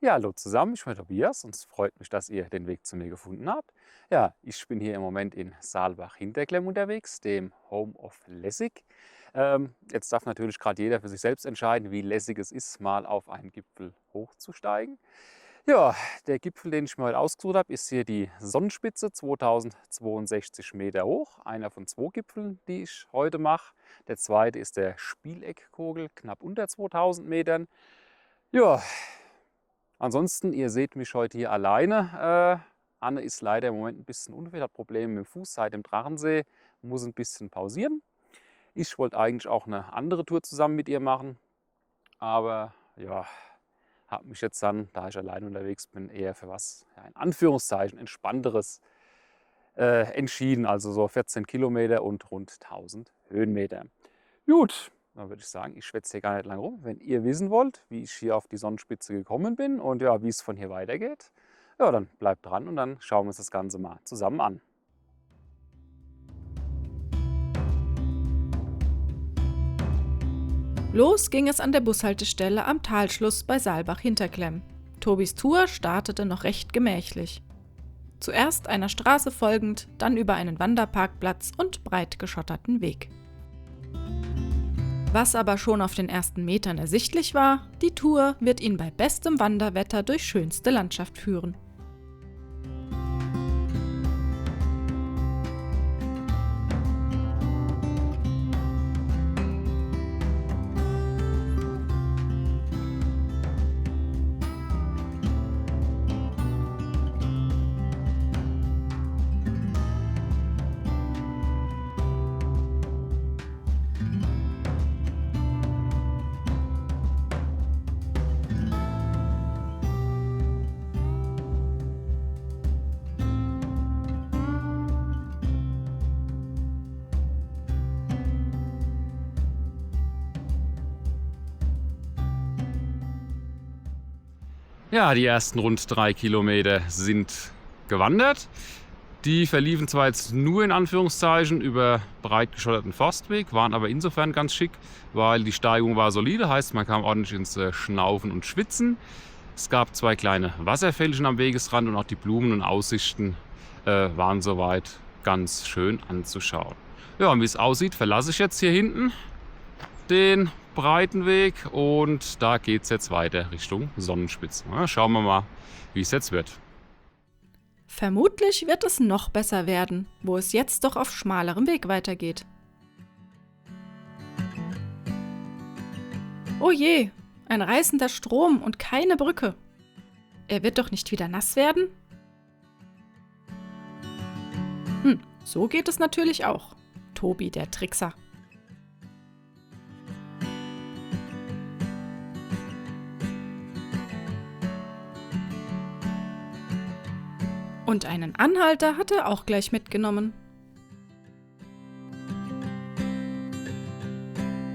Ja, hallo zusammen, ich bin Tobias und es freut mich, dass ihr den Weg zu mir gefunden habt. Ja, ich bin hier im Moment in Saalbach-Hinterklemm unterwegs, dem Home of Lessig. Jetzt darf natürlich gerade jeder für sich selbst entscheiden, wie lässig es ist, mal auf einen Gipfel hochzusteigen. Ja, der Gipfel, den ich mir heute ausgesucht habe, ist hier die Sonnenspitze, 2062 Meter hoch. Einer von zwei Gipfeln, die ich heute mache. Der zweite ist der Spieleckkogel, knapp unter 2000 Metern. Ja, ansonsten, ihr seht mich heute hier alleine. Anne ist leider im Moment ein bisschen unfit, hat Probleme mit dem Fuß seit dem Drachensee, muss ein bisschen pausieren. Ich wollte eigentlich auch eine andere Tour zusammen mit ihr machen, aber ja, habe mich jetzt dann, da ich alleine unterwegs bin, eher für was, ja, in Anführungszeichen, entspannteres entschieden. Also so 14 Kilometer und rund 1000 Höhenmeter. Gut, dann würde ich sagen, ich schwätze hier gar nicht lange rum. Wenn ihr wissen wollt, wie ich hier auf die Sonnenspitze gekommen bin und ja, wie es von hier weitergeht, ja, dann bleibt dran und dann schauen wir uns das Ganze mal zusammen an. Los ging es an der Bushaltestelle am Talschluss bei Saalbach-Hinterklemm. Tobis Tour startete noch recht gemächlich. Zuerst einer Straße folgend, dann über einen Wanderparkplatz und breit geschotterten Weg. Was aber schon auf den ersten Metern ersichtlich war, die Tour wird ihn bei bestem Wanderwetter durch schönste Landschaft führen. Ja, die ersten rund 3 Kilometer sind gewandert. Die verliefen zwar jetzt nur in Anführungszeichen über breit geschotterten Forstweg, waren aber insofern ganz schick, weil die Steigung war solide, heißt man kam ordentlich ins Schnaufen und Schwitzen. Es gab 2 kleine Wasserfällchen am Wegesrand und auch die Blumen und Aussichten waren soweit ganz schön anzuschauen. Ja, und wie es aussieht, verlasse ich jetzt hier hinten den breiten Weg und da geht es jetzt weiter Richtung Sonnenspitze. Ja, schauen wir mal, wie es jetzt wird. Vermutlich wird es noch besser werden, wo es jetzt doch auf schmalerem Weg weitergeht. Oh je, ein reißender Strom und keine Brücke. Er wird doch nicht wieder nass werden? So geht es natürlich auch. Tobi, der Trickser. Und einen Anhalter hat er auch gleich mitgenommen.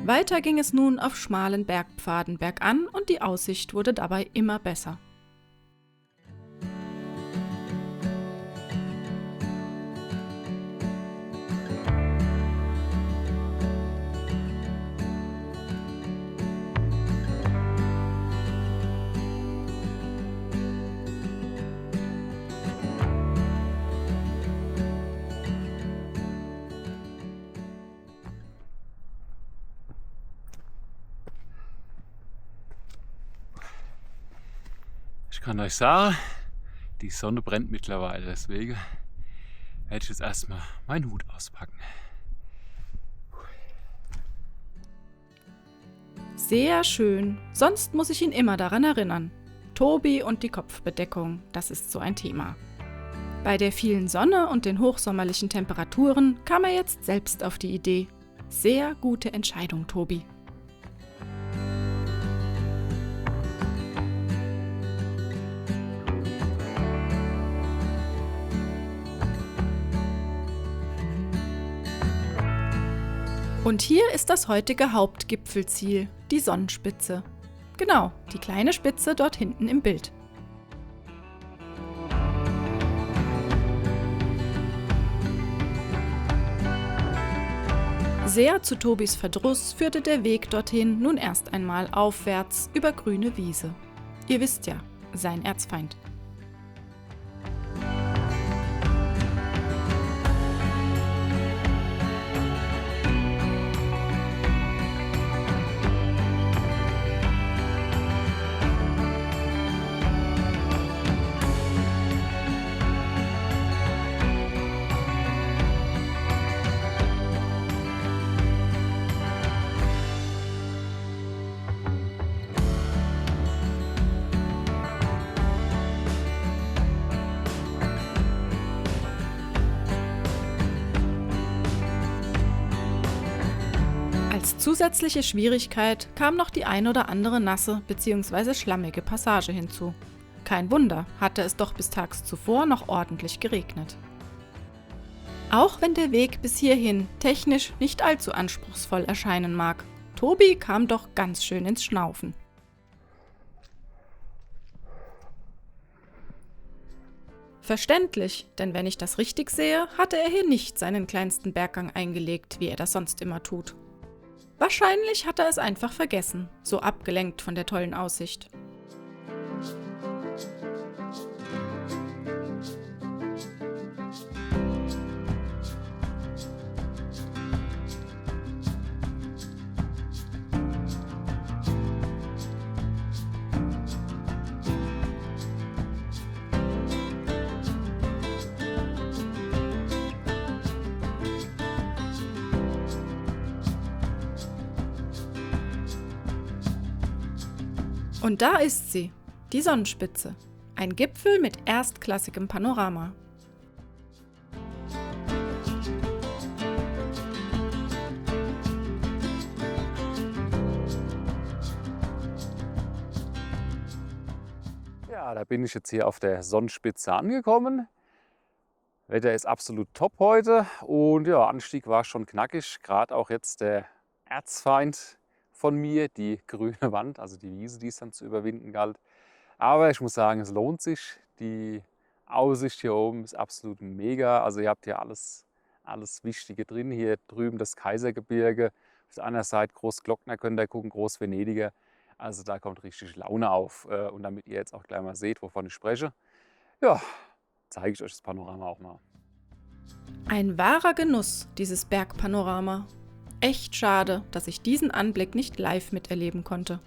Weiter ging es nun auf schmalen Bergpfaden bergan und die Aussicht wurde dabei immer besser. Ich kann euch sagen, die Sonne brennt mittlerweile, deswegen werde ich jetzt erstmal meinen Hut auspacken. Sehr schön, sonst muss ich ihn immer daran erinnern. Tobi und die Kopfbedeckung, das ist so ein Thema. Bei der vielen Sonne und den hochsommerlichen Temperaturen kam er jetzt selbst auf die Idee. Sehr gute Entscheidung, Tobi. Und hier ist das heutige Hauptgipfelziel, die Sonnenspitze. Genau, die kleine Spitze dort hinten im Bild. Sehr zu Tobis Verdruss führte der Weg dorthin nun erst einmal aufwärts über grüne Wiese. Ihr wisst ja, sein Erzfeind. Als zusätzliche Schwierigkeit kam noch die ein oder andere nasse bzw. schlammige Passage hinzu. Kein Wunder, hatte es doch bis tags zuvor noch ordentlich geregnet. Auch wenn der Weg bis hierhin technisch nicht allzu anspruchsvoll erscheinen mag, Tobi kam doch ganz schön ins Schnaufen. Verständlich, denn wenn ich das richtig sehe, hatte er hier nicht seinen kleinsten Berggang eingelegt, wie er das sonst immer tut. Wahrscheinlich hat er es einfach vergessen, so abgelenkt von der tollen Aussicht. Und da ist sie, die Sonnenspitze. Ein Gipfel mit erstklassigem Panorama. Ja, da bin ich jetzt hier auf der Sonnenspitze angekommen. Wetter ist absolut top heute und ja, Anstieg war schon knackig. Gerade auch jetzt der Erzfeind von mir, die grüne Wand, also die Wiese, die es dann zu überwinden galt. Aber ich muss sagen, es lohnt sich. Die Aussicht hier oben ist absolut mega. Also ihr habt hier alles Wichtige drin. Hier drüben das Kaisergebirge. Auf der anderen Seite Großglockner könnt ihr gucken, Großvenediger. Also da kommt richtig Laune auf. Und damit ihr jetzt auch gleich mal seht, wovon ich spreche, ja, zeige ich euch das Panorama auch mal. Ein wahrer Genuss, dieses Bergpanorama. Echt schade, dass ich diesen Anblick nicht live miterleben konnte.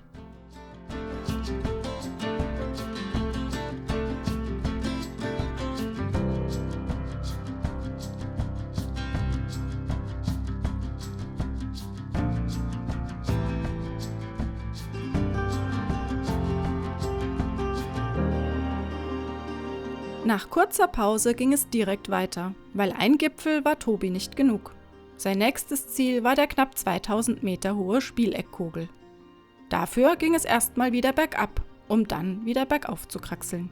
Nach kurzer Pause ging es direkt weiter, weil ein Gipfel war Tobi nicht genug. Sein nächstes Ziel war der knapp 2000 Meter hohe Spieleckkogel. Dafür ging es erstmal wieder bergab, um dann wieder bergauf zu kraxeln.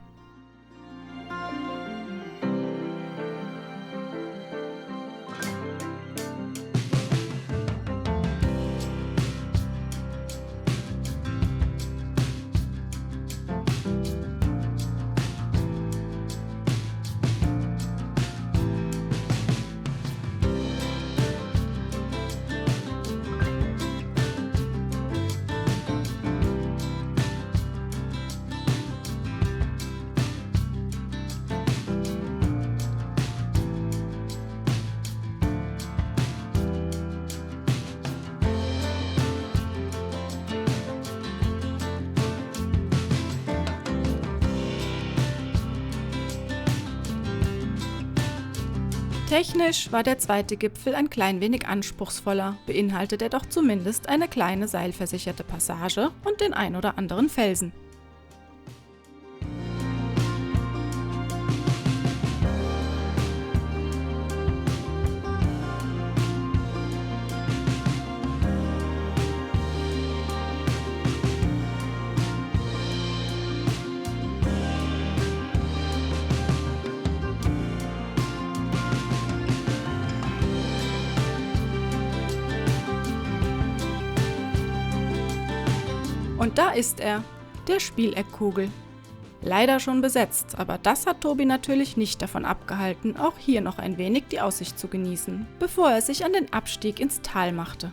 Technisch war der zweite Gipfel ein klein wenig anspruchsvoller, beinhaltet er doch zumindest eine kleine seilversicherte Passage und den ein oder anderen Felsen. Und da ist er, der Spieleckkogel. Leider schon besetzt, aber das hat Tobi natürlich nicht davon abgehalten, auch hier noch ein wenig die Aussicht zu genießen, bevor er sich an den Abstieg ins Tal machte.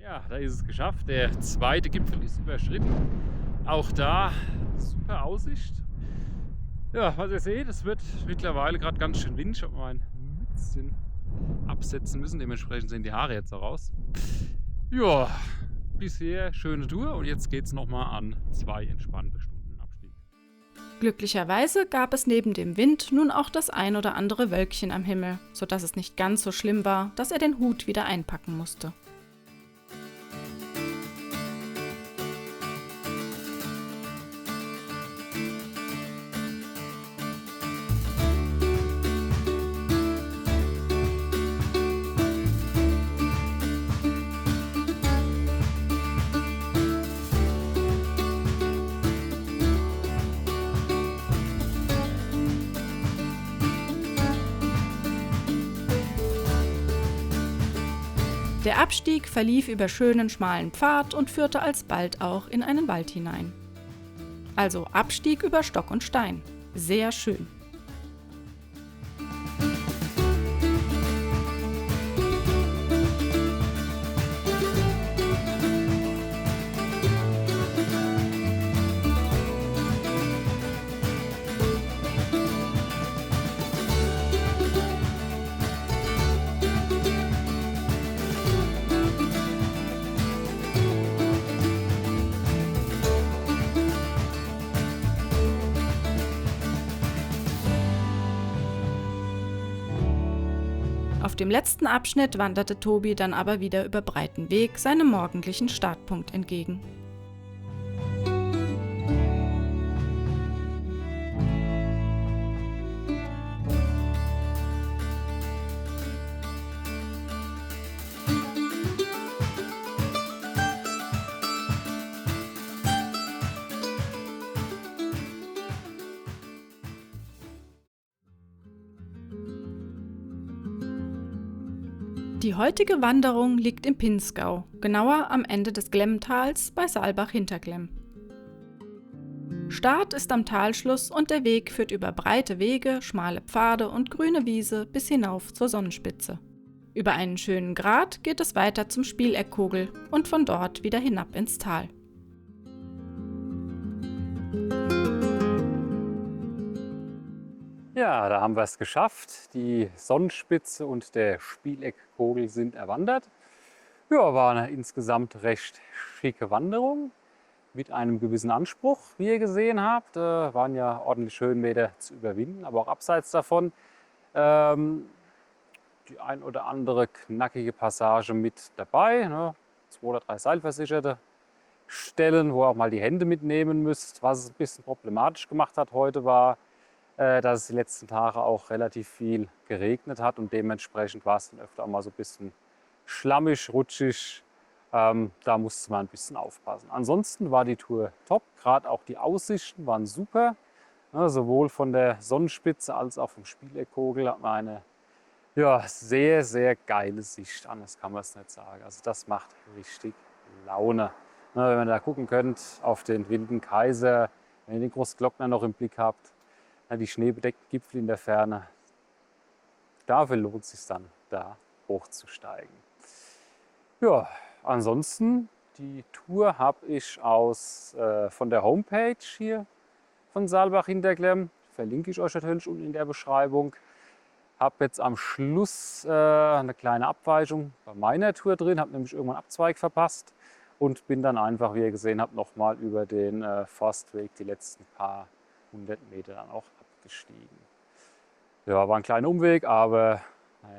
Ja, da ist es geschafft. Der zweite Gipfel ist überschritten. Auch da super Aussicht. Ja, was ihr seht, es wird mittlerweile gerade ganz schön windig. Ich habe mein Mützchen absetzen müssen. Dementsprechend sehen die Haare jetzt auch raus. Ja, bisher schöne Tour und jetzt geht es nochmal an 2 entspannte Stunden Abstieg. Glücklicherweise gab es neben dem Wind nun auch das ein oder andere Wölkchen am Himmel, sodass es nicht ganz so schlimm war, dass er den Hut wieder einpacken musste. Der Abstieg verlief über schönen schmalen Pfad und führte alsbald auch in einen Wald hinein. Also Abstieg über Stock und Stein. Sehr schön. Auf dem letzten Abschnitt wanderte Tobi dann aber wieder über breiten Weg seinem morgendlichen Startpunkt entgegen. Die heutige Wanderung liegt im Pinzgau, genauer am Ende des Glemmtals bei Saalbach-Hinterglemm. Start ist am Talschluss und der Weg führt über breite Wege, schmale Pfade und grüne Wiese bis hinauf zur Sonnenspitze. Über einen schönen Grat geht es weiter zum Spieleckkogel und von dort wieder hinab ins Tal. Ja, da haben wir es geschafft. Die Sonnenspitze und der Spieleckkogel sind erwandert. Ja, war eine insgesamt recht schicke Wanderung mit einem gewissen Anspruch, wie ihr gesehen habt. Waren ja ordentlich Höhenmeter zu überwinden, aber auch abseits davon die ein oder andere knackige Passage mit dabei. Ne? 2 oder 3 seilversicherte Stellen, wo ihr auch mal die Hände mitnehmen müsst. Was es ein bisschen problematisch gemacht hat heute war, dass es die letzten Tage auch relativ viel geregnet hat und dementsprechend war es dann öfter auch mal so ein bisschen schlammig, rutschig. Da musste man ein bisschen aufpassen. Ansonsten war die Tour top, gerade auch die Aussichten waren super. Ja, sowohl von der Sonnenspitze als auch vom Spieleckkogel hat man eine sehr, sehr geile Sicht. Anders kann man es nicht sagen. Also das macht richtig Laune. Ja, wenn ihr da gucken könnt auf den Wilden Kaiser, wenn ihr den Großglockner noch im Blick habt, die schneebedeckten Gipfel in der Ferne. Dafür lohnt es sich dann, da hochzusteigen. Ja, ansonsten, die Tour habe ich von der Homepage hier von Saalbach-Hinterglemm. Verlinke ich euch natürlich unten in der Beschreibung. Habe jetzt am Schluss eine kleine Abweichung bei meiner Tour drin, habe nämlich irgendwann einen Abzweig verpasst und bin dann einfach, wie ihr gesehen habt, nochmal über den Forstweg die letzten paar 100 Meter dann auch abgestiegen. Ja, war ein kleiner Umweg, aber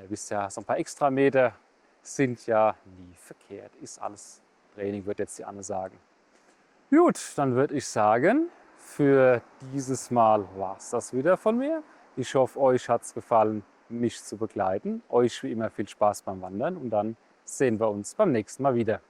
ihr wisst ja, so ein paar Extrameter sind ja nie verkehrt. Ist alles Training, wird jetzt die Anne sagen. Gut, dann würde ich sagen, für dieses Mal war es das wieder von mir. Ich hoffe, euch hat es gefallen, mich zu begleiten. Euch wie immer viel Spaß beim Wandern und dann sehen wir uns beim nächsten Mal wieder.